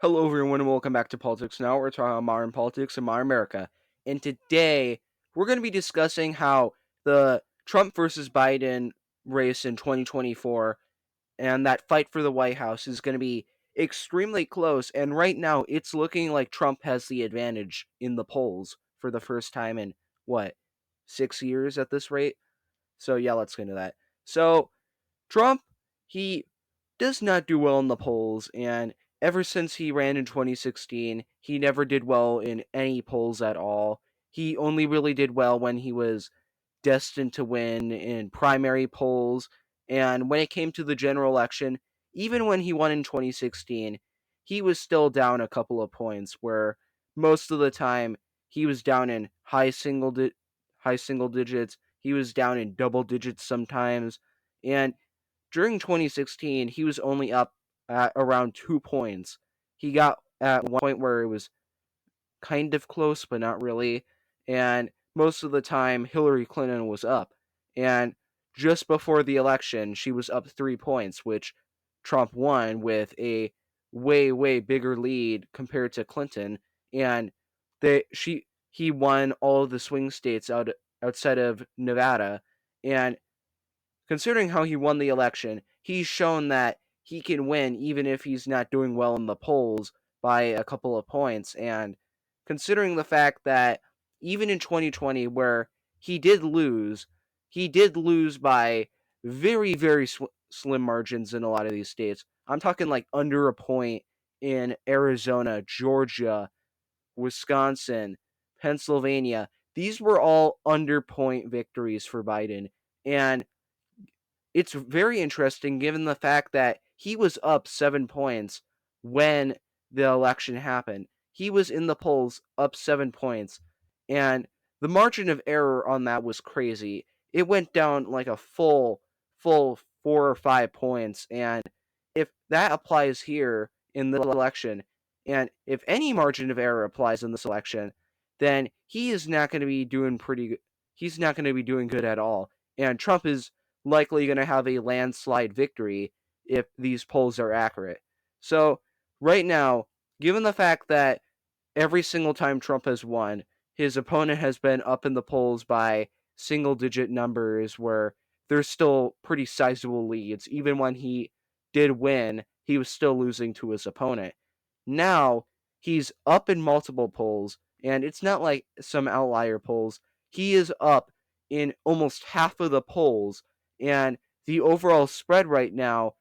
Hello, everyone, and welcome back to Politics Now. We're talking about modern politics and modern America. And today, we're going to be discussing how the Trump versus Biden race in 2024 and that fight for the White House is going to be extremely close. And right now, it's looking like Trump has the advantage in the polls for the first time in, what, 6 years at this rate? So, yeah, let's get into that. So, Trump, he does not do well in the polls, and ever since he ran in 2016, he never did well in any polls at all. He only really did well when he was destined to win in primary polls, and when it came to the general election, even when he won in 2016, he was still down a couple of points, where most of the time he was down in high single digits, he was down in double digits sometimes, and during 2016, he was only up at around 2 points. He got at one point where it was kind of close, but not really. And most of the time, Hillary Clinton was up. And just before the election, she was up 3 points, which Trump won with a way, way bigger lead compared to Clinton. And he won all of the swing states outside of Nevada. And considering how he won the election, he's shown that he can win even if he's not doing well in the polls by a couple of points. And considering the fact that even in 2020, where he did lose by very, very slim margins in a lot of these states. I'm talking like under a point in Arizona, Georgia, Wisconsin, Pennsylvania. These were all under point victories for Biden. And it's very interesting given the fact that he was up 7 points when the election happened. He was in the polls up 7 points, and the margin of error on that was crazy. It went down like a full 4 or 5 points, and if that applies here in this election, and if any margin of error applies in this election, then he is not going to be doing pretty good. He's not going to be doing good at all. And Trump is likely going to have a landslide victory if these polls are accurate. So, right now, given the fact that every single time Trump has won, his opponent has been up in the polls by single digit numbers where there's still pretty sizable leads. Even when he did win, he was still losing to his opponent. Now, he's up in multiple polls, and it's not like some outlier polls. He is up in almost half of the polls, and the overall spread right now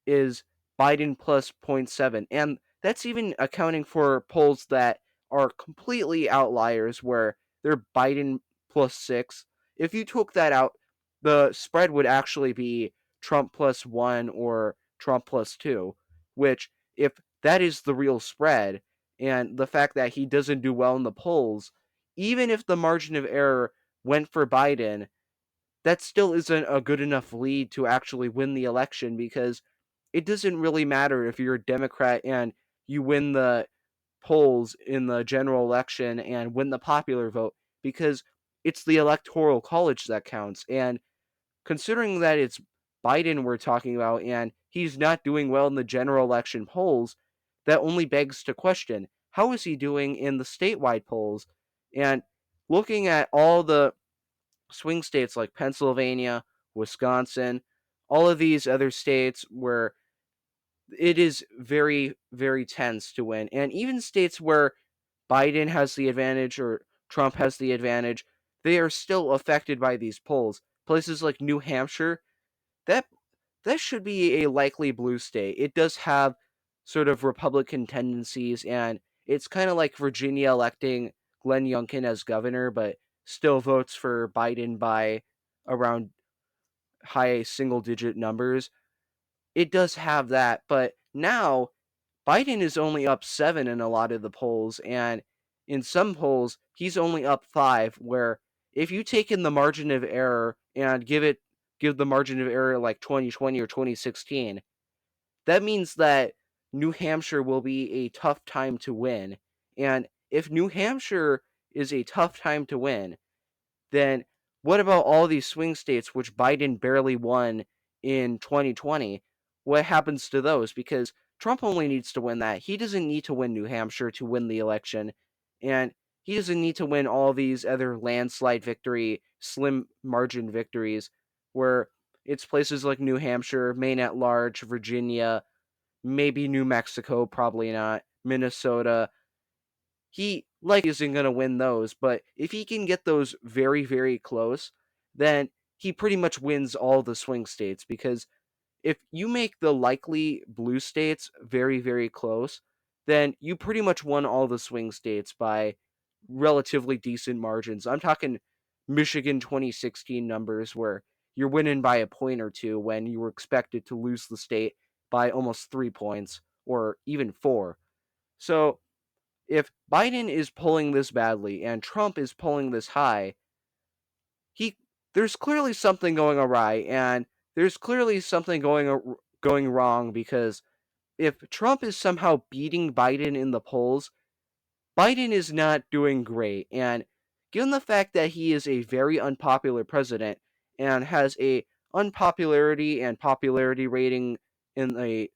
is Biden plus zero point 0.7. And that's even accounting for polls that are completely outliers where they're Biden plus 6. If you took that out, the spread would actually be Trump plus 1 or Trump plus 2, which, if that is the real spread, and the fact that he doesn't do well in the polls, even if the margin of error went for Biden, that still isn't a good enough lead to actually win the election, because it doesn't really matter if you're a Democrat and you win the polls in the general election and win the popular vote, because it's the electoral college that counts. And considering that it's Biden we're talking about and he's not doing well in the general election polls, that only begs to question, how is he doing in the statewide polls? And looking at all the swing states like Pennsylvania, Wisconsin, all of these other states where it is very, very tense to win, and even states where Biden has the advantage or Trump has the advantage, they are still affected by these polls. Places like New Hampshire, that that should be a likely blue state. It does have sort of Republican tendencies, and it's kind of like Virginia electing Glenn Youngkin as governor, but still votes for Biden by around high single digit numbers. It does have that, but now Biden is only up 7 in a lot of the polls, and in some polls, he's only up 5, where if you take in the margin of error and give the margin of error like 2020 or 2016, that means that New Hampshire will be a tough time to win. And if New Hampshire is a tough time to win, then what about all these swing states which Biden barely won in 2020? What happens to those? Because Trump only needs to win that. He doesn't need to win New Hampshire to win the election, and he doesn't need to win all these other landslide victory, slim margin victories, where it's places like New Hampshire, Maine at large, Virginia, maybe New Mexico, probably not, Minnesota. He likely isn't going to win those, but if he can get those very, very close, then he pretty much wins all the swing states, because if you make the likely blue states very, very close, then you pretty much won all the swing states by relatively decent margins. I'm talking Michigan 2016 numbers where you're winning by a point or two when you were expected to lose the state by almost 3 points or even 4. So if Biden is pulling this badly and Trump is pulling this high, he there's clearly something going awry, and there's clearly something going wrong, because if Trump is somehow beating Biden in the polls, Biden is not doing great. And given the fact that he is a very unpopular president and has a unpopularity and popularity rating in a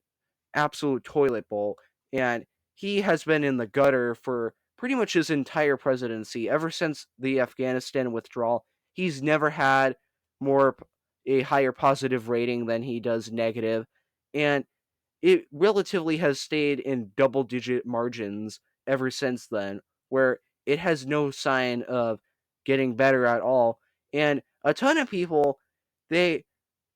absolute toilet bowl, and he has been in the gutter for pretty much his entire presidency ever since the Afghanistan withdrawal. He's never had more a higher positive rating than he does negative, and it relatively has stayed in double digit margins ever since then, where it has no sign of getting better at all. And a ton of people, they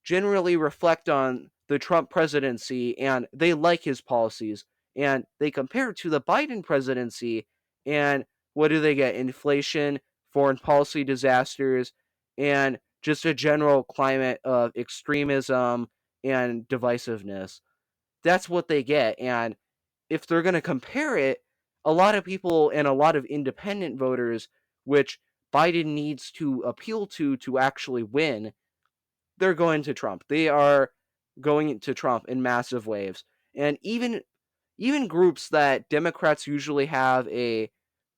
generally reflect on the Trump presidency and they like his policies, and they compare it to the Biden presidency, and what do they get? Inflation, foreign policy disasters, and just a general climate of extremism and divisiveness. That's what they get. And if they're going to compare it, a lot of people and a lot of independent voters, which Biden needs to appeal to actually win, they're going to Trump. They are going to Trump in massive waves. And even groups that Democrats usually have a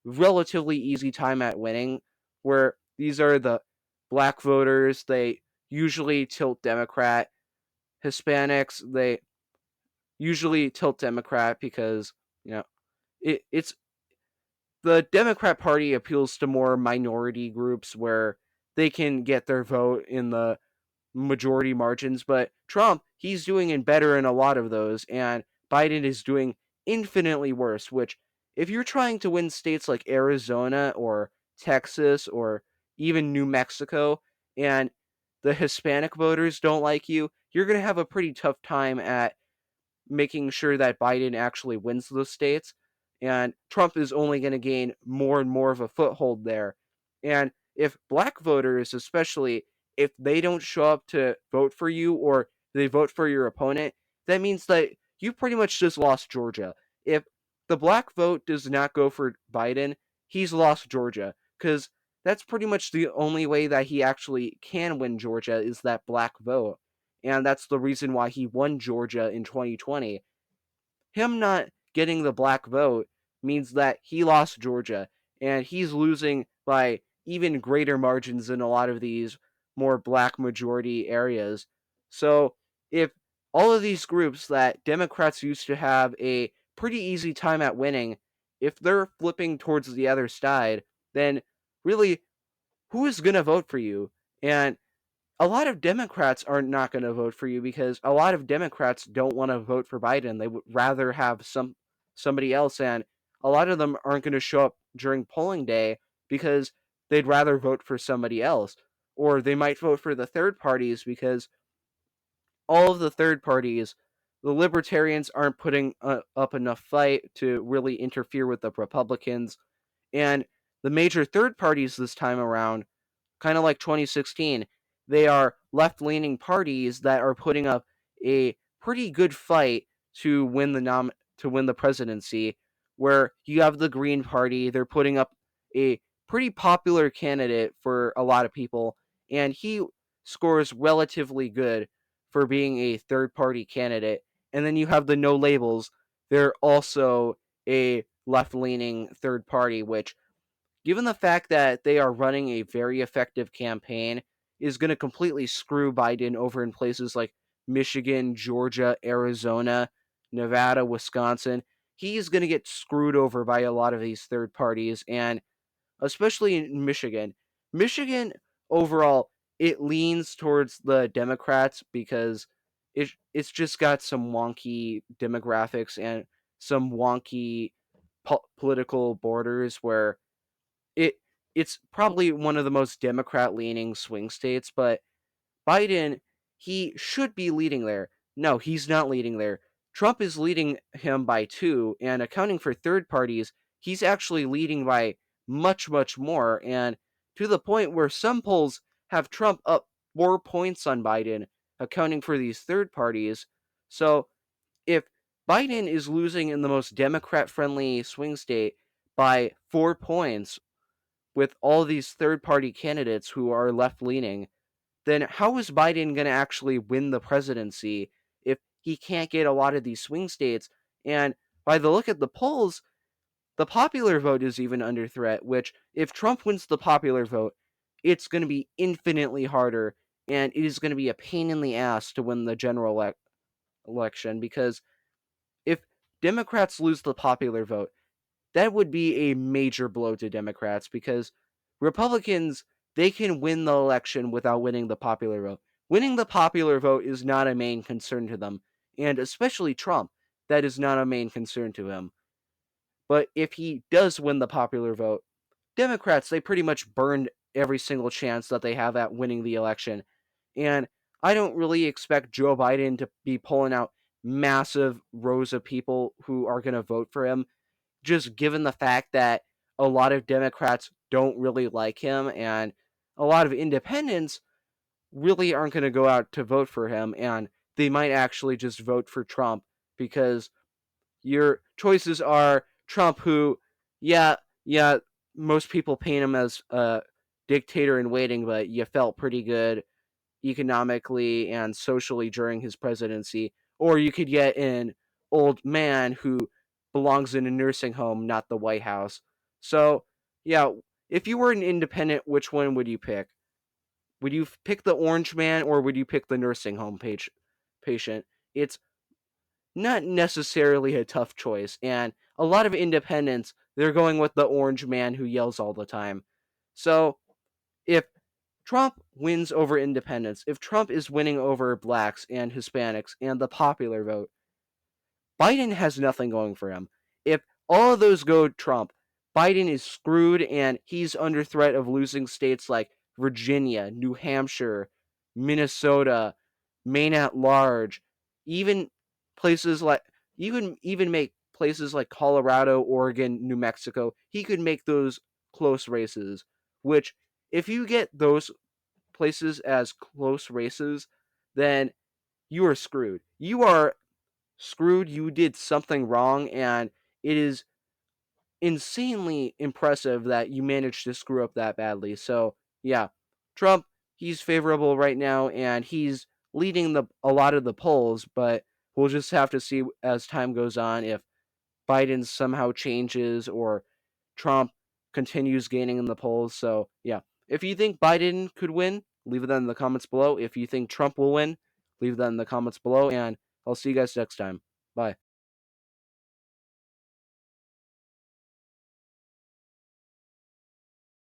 relatively easy time at winning, where these are the black voters, they usually tilt Democrat. Hispanics, they usually tilt Democrat because, you know, it's the Democrat Party appeals to more minority groups where they can get their vote in the majority margins, but Trump, he's doing it better in a lot of those, and Biden is doing infinitely worse, which, if you're trying to win states like Arizona or Texas or even New Mexico, and the Hispanic voters don't like you, you're going to have a pretty tough time at making sure that Biden actually wins those states. And Trump is only going to gain more and more of a foothold there. And if black voters, especially, if they don't show up to vote for you or they vote for your opponent, that means that you pretty much just lost Georgia. If the black vote does not go for Biden, he's lost Georgia, because that's pretty much the only way that he actually can win Georgia, is that black vote. And that's the reason why he won Georgia in 2020. Him not getting the black vote means that he lost Georgia, and he's losing by even greater margins in a lot of these more black majority areas. So if all of these groups that Democrats used to have a pretty easy time at winning, if they're flipping towards the other side, then really, who is going to vote for you? And a lot of Democrats are not going to vote for you, because a lot of Democrats don't want to vote for Biden. They would rather have somebody else, and a lot of them aren't going to show up during polling day because they'd rather vote for somebody else. Or they might vote for the third parties because all of the third parties, the libertarians aren't putting up enough fight to really interfere with the Republicans. And the major third parties this time around, kind of like 2016, they are left-leaning parties that are putting up a pretty good fight to win the presidency. Where you have the Green Party, they're putting up a pretty popular candidate for a lot of people, and he scores relatively good for being a third-party candidate. And then you have the No Labels, they're also a left-leaning third party, which, given the fact that they are running a very effective campaign, is going to completely screw Biden over in places like Michigan, Georgia, Arizona, Nevada, Wisconsin, he's going to get screwed over by a lot of these third parties, and especially in Michigan. Michigan overall, it leans towards the Democrats because it's just got some wonky demographics and some wonky political borders where it it's probably one of the most Democrat leaning swing states, but Biden, he should be leading there. No, he's not leading there. Trump is leading him by 2, and accounting for third parties, he's actually leading by much, much more, and to the point where some polls have Trump up 4 points on Biden, accounting for these third parties. So if Biden is losing in the most Democrat friendly swing state by 4 points with all these third party candidates who are left leaning, then how is Biden going to actually win the presidency if he can't get a lot of these swing states? And by the look at the polls, the popular vote is even under threat, which, if Trump wins the popular vote, it's going to be infinitely harder, and it is going to be a pain in the ass to win the general election, because if Democrats lose the popular vote, that would be a major blow to Democrats, because Republicans, they can win the election without winning the popular vote. Winning the popular vote is not a main concern to them, and especially Trump, that is not a main concern to him. But if he does win the popular vote, Democrats, they pretty much burned every single chance that they have at winning the election. And I don't really expect Joe Biden to be pulling out massive rows of people who are going to vote for him, just given the fact that a lot of Democrats don't really like him, and a lot of independents really aren't going to go out to vote for him, and they might actually just vote for Trump, because your choices are Trump, who, yeah, yeah, most people paint him as a dictator in waiting, but you felt pretty good economically and socially during his presidency. Or you could get an old man who belongs in a nursing home, not the White House. So, yeah, if you were an independent, which one would you pick? Would you pick the orange man, or would you pick the nursing home patient? It's not necessarily a tough choice, and a lot of independents, they're going with the orange man who yells all the time. So, if Trump wins over independents, if Trump is winning over blacks and Hispanics and the popular vote, Biden has nothing going for him. If all of those go Trump, Biden is screwed, and he's under threat of losing states like Virginia, New Hampshire, Minnesota, Maine at large, even places like even make places like Colorado, Oregon, New Mexico. He could make those close races, which, if you get those places as close races, then you are screwed. You are screwed. You did something wrong, and it is insanely impressive that you managed to screw up that badly. So, yeah, Trump, he's favorable right now, and he's leading a lot of the polls, but we'll just have to see as time goes on if Biden somehow changes or Trump continues gaining in the polls. So, yeah, if you think Biden could win, leave it in the comments below. If you think Trump will win, leave that in the comments below, and I'll see you guys next time. Bye.